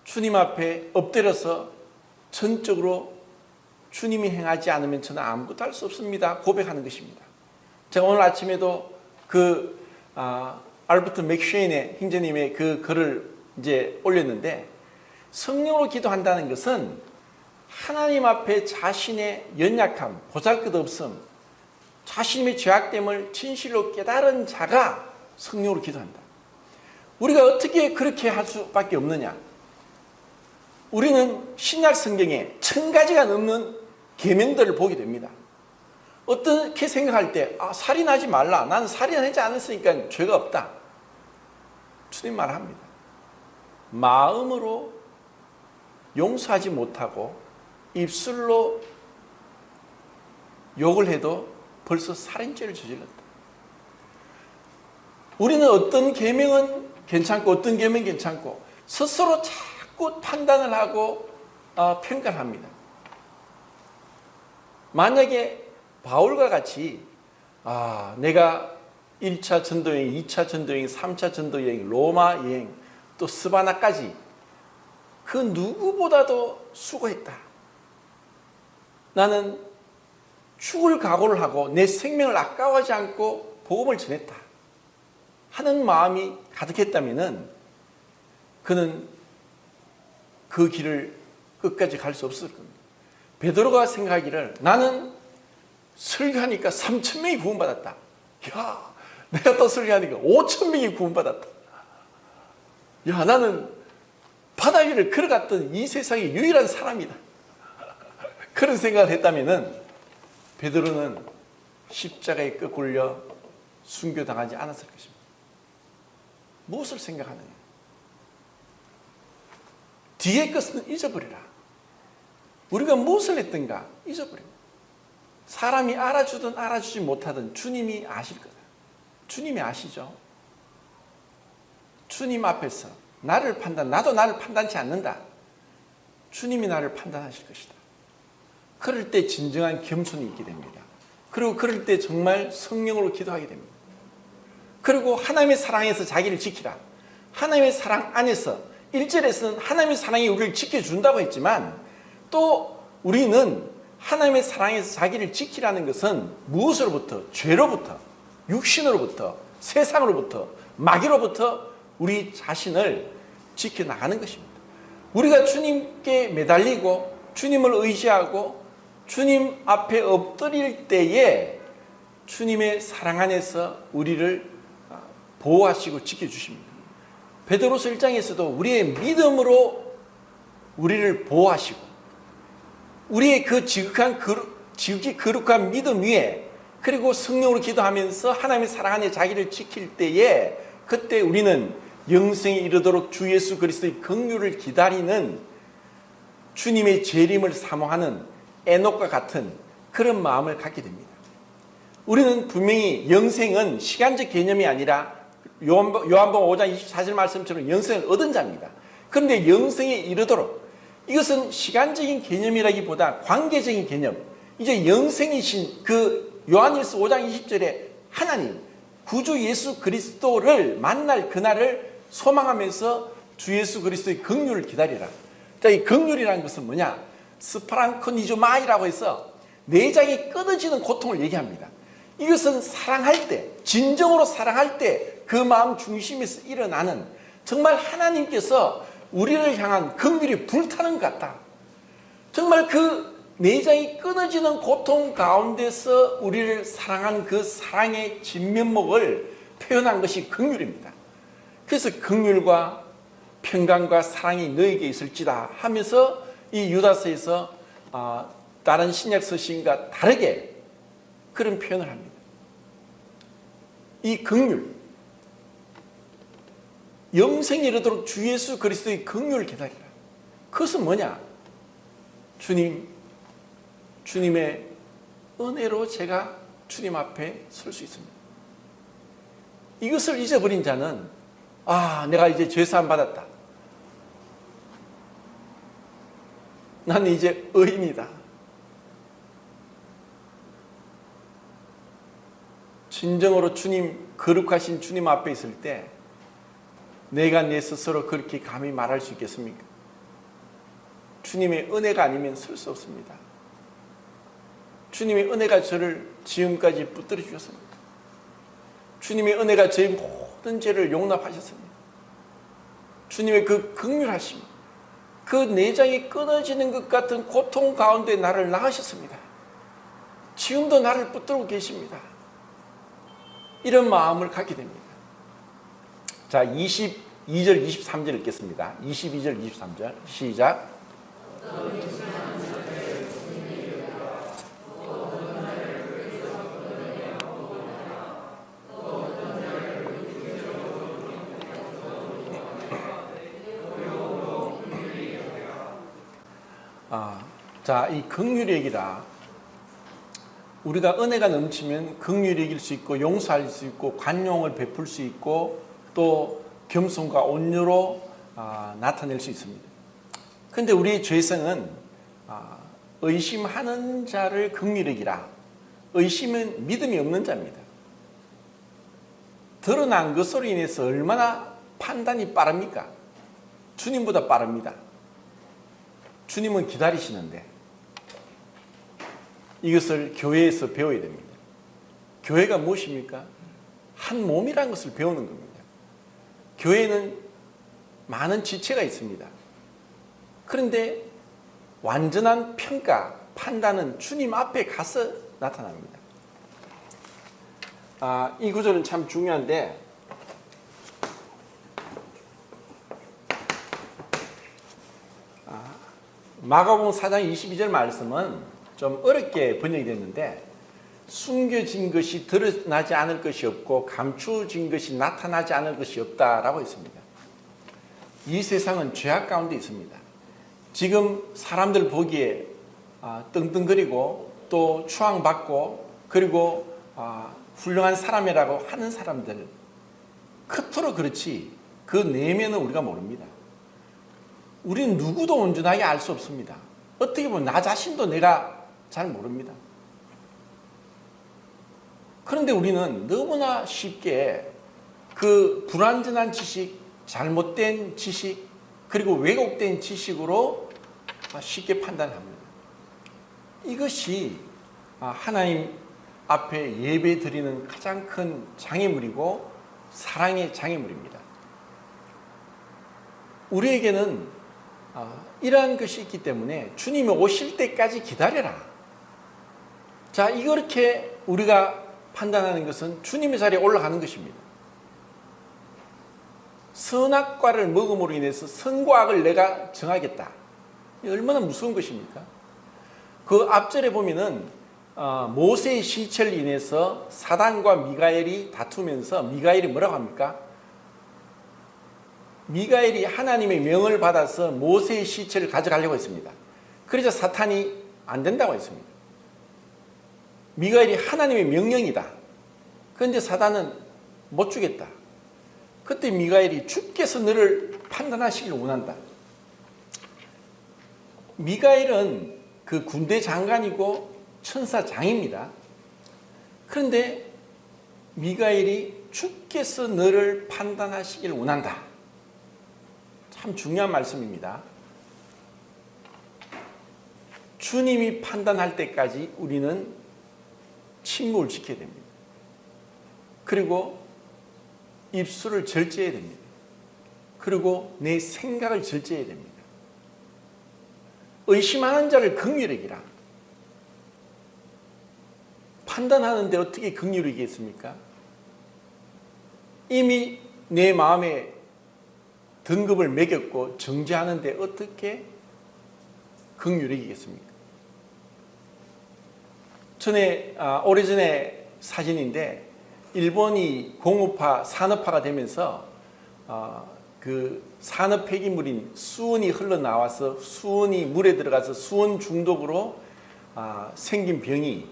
주님 앞에 엎드려서 전적으로 주님이 행하지 않으면 저는 아무것도 할 수 없습니다 고백하는 것입니다. 제가 오늘 아침에도 알버트 맥쉐인의 형제님의 그 글을 이제 올렸는데 성령으로 기도한다는 것은 하나님 앞에 자신의 연약함, 보잘것없음, 자신의 죄악됨을 진실로 깨달은 자가 성령으로 기도한다. 우리가 어떻게 그렇게 할 수밖에 없느냐? 우리는 신약 성경에 1000가지가 넘는 계명들을 보게 됩니다. 어떻게 생각할 때 살인하지 말라. 나는 살인하지 않았으니까 죄가 없다. 주님 말합니다. 마음으로 용서하지 못하고 입술로 욕을 해도 벌써 살인죄를 저질렀다. 우리는 어떤 계명은 괜찮고 어떤 계명은 괜찮고 스스로 자꾸 판단을 하고 평가를 합니다. 만약에 바울과 같이 내가 1차 전도여행, 2차 전도여행, 3차 전도여행, 로마 여행, 또 스바나까지 그 누구보다도 수고했다. 나는 죽을 각오를 하고 내 생명을 아까워하지 않고 복음을 전했다 하는 마음이 가득했다면 그는 그 길을 끝까지 갈 수 없을 겁니다. 베드로가 생각하기를 나는 설교하니까 3,000명이 구원받았다. 야, 내가 또 설교하니까 5,000명이 구원받았다. 야, 나는 바다 위를 걸어갔던 이 세상의 유일한 사람이다. 그런 생각을 했다면 베드로는 십자가에 끄굴려 순교당하지 않았을 것입니다. 무엇을 생각하느냐? 뒤의 것은 잊어버리라. 우리가 무엇을 했던가 잊어버립니다. 사람이 알아주든 알아주지 못하든 주님이 아실 거다. 주님이 아시죠? 주님 앞에서 나도 나를 판단치 않는다. 주님이 나를 판단하실 것이다. 그럴 때 진정한 겸손이 있게 됩니다. 그리고 그럴 때 정말 성령으로 기도하게 됩니다. 그리고 하나님의 사랑에서 자기를 지키라. 하나님의 사랑 안에서 1절에서는 하나님의 사랑이 우리를 지켜준다고 했지만 또 우리는 하나님의 사랑에서 자기를 지키라는 것은 무엇으로부터? 죄로부터, 육신으로부터, 세상으로부터, 마귀로부터 우리 자신을 지켜나가는 것입니다. 우리가 주님께 매달리고 주님을 의지하고 주님 앞에 엎드릴 때에 주님의 사랑 안에서 우리를 보호하시고 지켜주십니다. 베드로서 1장에서도 우리의 믿음으로 우리를 보호하시고 우리의 그 지극히 거룩한 믿음 위에 그리고 성령으로 기도하면서 하나님의 사랑 안에 자기를 지킬 때에 그때 우리는 영생에 이르도록 주 예수 그리스도의 긍휼을 기다리는 주님의 재림을 사모하는 에녹과 같은 그런 마음을 갖게 됩니다. 우리는 분명히 영생은 시간적 개념이 아니라 요한복음 5장 24절 말씀처럼 영생을 얻은 자입니다. 그런데 영생에 이르도록 이것은 시간적인 개념이라기보다 관계적인 개념. 이제 영생이신 그 요한일서 5장 20절에 하나님 구주 예수 그리스도를 만날 그날을 소망하면서 주 예수 그리스도의 긍휼을 기다리라. 자, 이 긍휼이라는 것은 뭐냐? 스프랑코니조마이라고 해서 내장이 끊어지는 고통을 얘기합니다. 이것은 사랑할 때, 진정으로 사랑할 때 그 마음 중심에서 일어나는 정말 하나님께서 우리를 향한 긍휼이 불타는 것 같다. 정말 그 내장이 끊어지는 고통 가운데서 우리를 사랑하는 그 사랑의 진면목을 표현한 것이 긍휼입니다. 그래서 긍휼과 평강과 사랑이 너에게 있을지다 하면서 이 유다서에서 다른 신약 서신과 다르게 그런 표현을 합니다. 이 긍휼, 영생에 이르도록 주 예수 그리스도의 긍휼을 기다리라. 그것은 뭐냐? 주님의 은혜로 제가 주님 앞에 설 수 있습니다. 이것을 잊어버린 자는 내가 이제 죄사함 받았다. 나는 이제 의인이다. 진정으로 거룩하신 주님 앞에 있을 때 내가 내 스스로 그렇게 감히 말할 수 있겠습니까? 주님의 은혜가 아니면 설 수 없습니다. 주님의 은혜가 저를 지금까지 붙들어 주셨습니다. 주님의 은혜가 저의 모든 죄를 용납하셨습니다. 주님의 그 긍휼하심, 그 내장이 끊어지는 것 같은 고통 가운데 나를 낳으셨습니다. 지금도 나를 붙들고 계십니다. 이런 마음을 갖게 됩니다. 자, 22절, 23절 읽겠습니다. 22절, 23절 시작. 자, 이 긍휼이익이라 우리가 은혜가 넘치면 긍휼히 이길 수 있고 용서할 수 있고 관용을 베풀 수 있고 또 겸손과 온유로 나타낼 수 있습니다. 그런데 우리의 죄성은 의심하는 자를 긍휼히 여기라. 의심은 믿음이 없는 자입니다. 드러난 것으로 인해서 얼마나 판단이 빠릅니까? 주님보다 빠릅니다. 주님은 기다리시는데 이것을 교회에서 배워야 됩니다. 교회가 무엇입니까? 한 몸이라는 것을 배우는 겁니다. 교회는 많은 지체가 있습니다. 그런데 완전한 평가, 판단은 주님 앞에 가서 나타납니다. 이 구절은 참 중요한데 마가복음 4장 22절 말씀은 좀 어렵게 번역이 됐는데 숨겨진 것이 드러나지 않을 것이 없고 감추어진 것이 나타나지 않을 것이 없다라고 했습니다. 이 세상은 죄악 가운데 있습니다. 지금 사람들 보기에 떵떵거리고 또 추앙받고 그리고 훌륭한 사람이라고 하는 사람들 겉으로 그렇지 그 내면은 우리가 모릅니다. 우리는 누구도 온전하게 알 수 없습니다. 어떻게 보면 나 자신도 내가 잘 모릅니다. 그런데 우리는 너무나 쉽게 그 불완전한 지식, 잘못된 지식, 그리고 왜곡된 지식으로 쉽게 판단합니다. 이것이 하나님 앞에 예배 드리는 가장 큰 장애물이고 사랑의 장애물입니다. 우리에게는 이러한 것이 있기 때문에 주님이 오실 때까지 기다려라. 자, 이렇게 우리가 판단하는 것은 주님의 자리에 올라가는 것입니다. 선악과를 먹음으로 인해서 선과 악을 내가 정하겠다. 얼마나 무서운 것입니까? 그 앞절에 보면은 모세의 실체를 인해서 사단과 미가엘이 다투면서 미가엘이 뭐라고 합니까? 미가엘이 하나님의 명을 받아서 모세의 시체를 가져가려고 했습니다. 그래서 사탄이 안 된다고 했습니다. 미가엘이 하나님의 명령이다. 그런데 사단은 못 주겠다. 그때 미가엘이 주께서 너를 판단하시길 원한다. 미가엘은 그 군대 장관이고 천사장입니다. 그런데 미가엘이 주께서 너를 판단하시길 원한다. 참 중요한 말씀입니다. 주님이 판단할 때까지 우리는 침묵을 지켜야 됩니다. 그리고 입술을 절제해야 됩니다. 그리고 내 생각을 절제해야 됩니다. 의심하는 자를 긍휼히 여기라. 판단하는데 어떻게 긍휼히 여기겠습니까? 이미 내 마음에 등급을 매겼고 정죄하는데 어떻게 긍휼히 여기겠습니까? 오래전에 사진인데 일본이 공업화, 산업화가 되면서 그 산업 폐기물인 수은이 흘러나와서 수은이 물에 들어가서 수은 중독으로 생긴 병이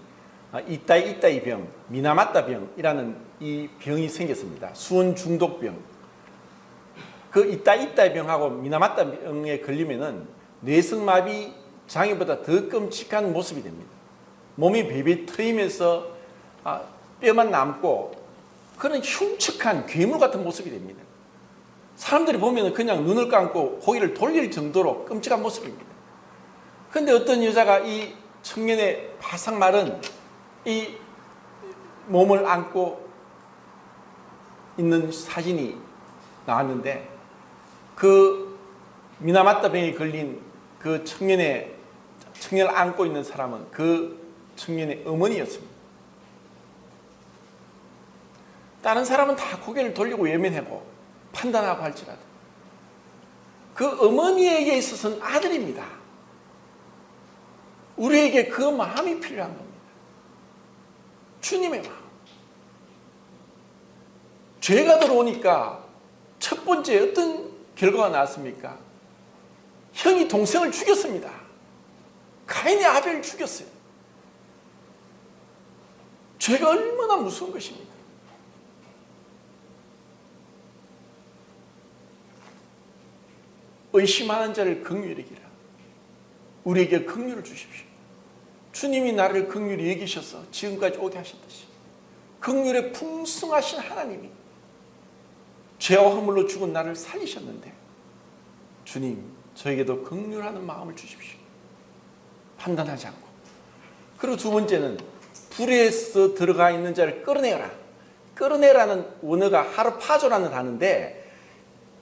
이따이 병, 미나마타 병이라는 이 병이 생겼습니다. 수은 중독병. 그 이따이 병하고 미나마타 병에 걸리면은 뇌성마비 장애보다 더 끔찍한 모습이 됩니다. 몸이 베베 트이면서 뼈만 남고 그런 흉측한 괴물 같은 모습이 됩니다. 사람들이 보면 그냥 눈을 감고 고개를 돌릴 정도로 끔찍한 모습입니다. 그런데 어떤 여자가 이 청년의 바싹 마른 이 몸을 안고 있는 사진이 나왔는데 그 미나마타 병에 걸린 그 청년을 안고 있는 사람은 그 청년의 어머니였습니다. 다른 사람은 다 고개를 돌리고 외면하고 판단하고 할지라도 그 어머니에게 있어서는 아들입니다. 우리에게 그 마음이 필요한 겁니다. 주님의 마음. 죄가 들어오니까 첫 번째 어떤 결과가 나왔습니까? 형이 동생을 죽였습니다. 가인이 아벨을 죽였어요. 죄가 얼마나 무서운 것입니까? 의심하는 자를 긍휼히 여기라. 우리에게 긍휼을 주십시오. 주님이 나를 긍휼히 여기셔서 지금까지 오게 하셨듯이 긍휼에 풍성하신 하나님이 죄와 허물로 죽은 나를 살리셨는데 주님, 저에게도 긍휼하는 마음을 주십시오. 판단하지 않고. 그리고 두 번째는 불에서 들어가 있는 자를 끌어내라. 끌어내라는 원어가 하르파조라는 단어인데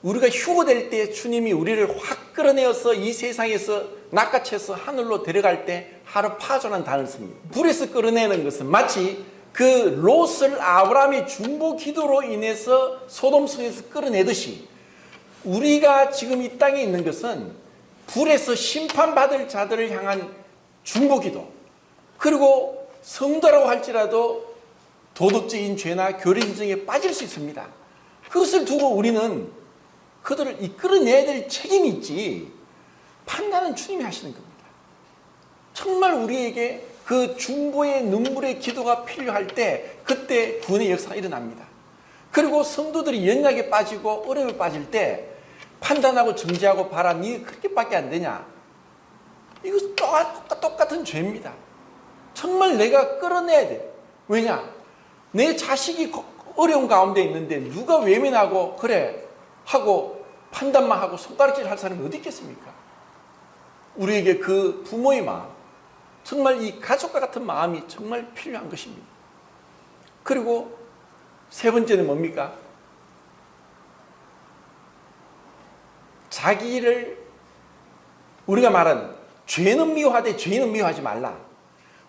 우리가 휴거될 때 주님이 우리를 확 끌어내어서 이 세상에서 낚아채서 하늘로 데려갈 때 하르파조라는 단어를 씁니다. 불에서 끌어내는 것은 마치 그 롯을 아브라함의 중보 기도로 인해서 소돔성에서 끌어내듯이 우리가 지금 이 땅에 있는 것은 불에서 심판받을 자들을 향한 중보 기도, 그리고 성도라고 할지라도 도덕적인 죄나 교리인정에 빠질 수 있습니다. 그것을 두고 우리는 그들을 이끌어내야 될 책임이 있지, 판단은 주님이 하시는 겁니다. 정말 우리에게 그 중보의 눈물의 기도가 필요할 때 그때 구원의 역사가 일어납니다. 그리고 성도들이 연약에 빠지고 어려움에 빠질 때 판단하고 정죄하고 봐라, 니 그렇게밖에 안 되냐, 이거 똑같은 죄입니다. 정말 내가 끌어내야 돼. 왜냐? 내 자식이 어려운 가운데 있는데 누가 외면하고 그래 하고 판단만 하고 손가락질 할 사람이 어디 있겠습니까? 우리에게 그 부모의 마음, 정말 이 가족과 같은 마음이 정말 필요한 것입니다. 그리고 세 번째는 뭡니까? 자기를, 우리가 말하는 죄는 미워하되 죄인은 미워하지 말라.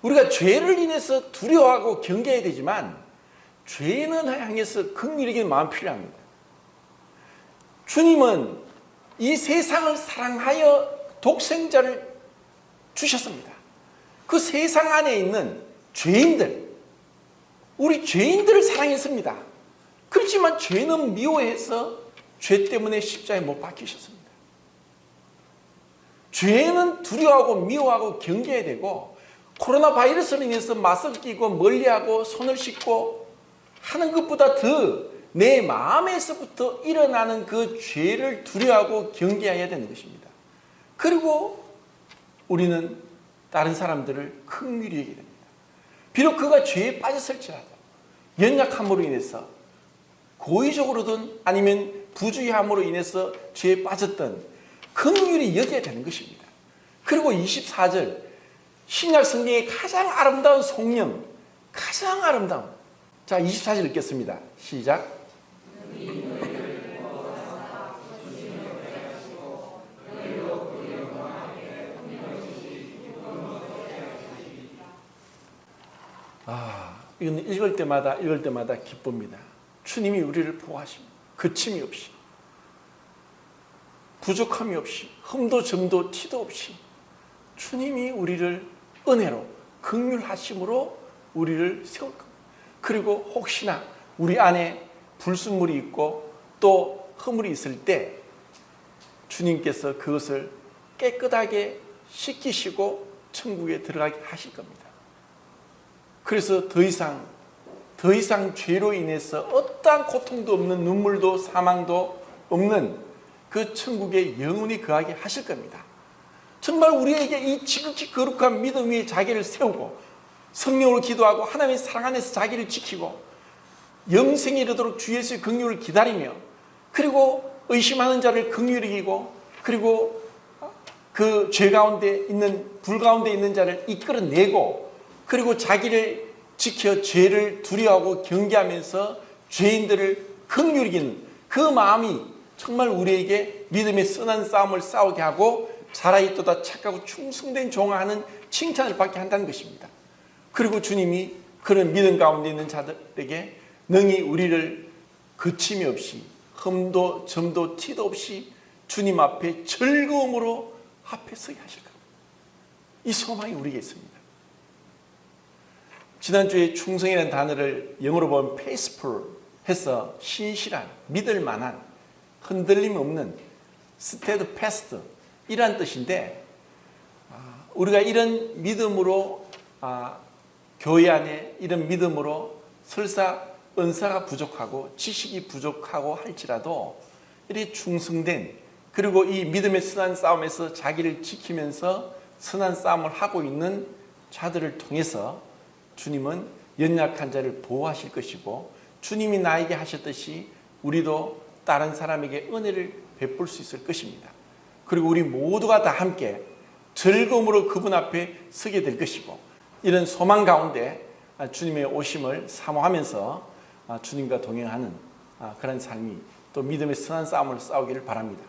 우리가 죄를 인해서 두려워하고 경계해야 되지만 죄인은 향해서 긍휼히 여기는 마음이 필요합니다. 주님은 이 세상을 사랑하여 독생자를 주셨습니다. 그 세상 안에 있는 죄인들, 우리 죄인들을 사랑했습니다. 그렇지만 죄는 미워해서 죄 때문에 십자가에 못 박히셨습니다. 죄는 두려워하고 미워하고 경계해야 되고, 코로나 바이러스로 인해서 마스크 끼고 멀리하고 손을 씻고 하는 것보다 더 내 마음에서부터 일어나는 그 죄를 두려워하고 경계해야 되는 것입니다. 그리고 우리는 다른 사람들을 긍휼히 여기게 됩니다. 비록 그가 죄에 빠졌을지라도 연약함으로 인해서, 고의적으로든 아니면 부주의함으로 인해서 죄에 빠졌던 긍휼히 여겨야 되는 것입니다. 그리고 24절, 신약 성경의 가장 아름다운 성령, 가장 아름다운, 자 24절 읽겠습니다. 시작. 이건 읽을 때마다 기쁩니다. 주님이 우리를 보호하십니다. 그침이 없이, 부족함이 없이, 흠도 점도 티도 없이 주님이 우리를 은혜로 긍휼하심으로 우리를 세울 겁니다. 그리고 혹시나 우리 안에 불순물이 있고 또 허물이 있을 때 주님께서 그것을 깨끗하게 씻기시고 천국에 들어가게 하실 겁니다. 그래서 더 이상 죄로 인해서 어떠한 고통도 없는, 눈물도 사망도 없는 그 천국에 영원히 거하게 하실 겁니다. 정말 우리에게 이 지극히 거룩한 믿음 위에 자기를 세우고 성령으로 기도하고 하나님의 사랑 안에서 자기를 지키고 영생에 이르도록 주 예수의 긍휼을 기다리며, 그리고 의심하는 자를 긍휼히 여기고, 그리고 그 죄 가운데 있는, 불 가운데 있는 자를 이끌어내고, 그리고 자기를 지켜 죄를 두려워하고 경계하면서 죄인들을 긍휼히 여기는 그 마음이 정말 우리에게 믿음의 선한 싸움을 싸우게 하고 살아있도다 착하고 충성된 종하는 칭찬을 받게 한다는 것입니다. 그리고 주님이 그런 믿음 가운데 있는 자들에게 능히 우리를 거침이 없이, 흠도 점도 티도 없이 주님 앞에 즐거움으로 앞에 서게 하실 겁니다. 이 소망이 우리에게 있습니다. 지난주에 충성이라는 단어를 영어로 보면 faithful 해서 신실한, 믿을 만한, 흔들림 없는, steadfast 이란 뜻인데, 우리가 이런 믿음으로 교회 안에 이런 믿음으로 설사 은사가 부족하고 지식이 부족하고 할지라도 이렇게 충성된, 그리고 이 믿음의 선한 싸움에서 자기를 지키면서 선한 싸움을 하고 있는 자들을 통해서 주님은 연약한 자를 보호하실 것이고, 주님이 나에게 하셨듯이 우리도 다른 사람에게 은혜를 베풀 수 있을 것입니다. 그리고 우리 모두가 다 함께 즐거움으로 그분 앞에 서게 될 것이고, 이런 소망 가운데 주님의 오심을 사모하면서 주님과 동행하는 그런 삶이, 또 믿음의 선한 싸움을 싸우기를 바랍니다.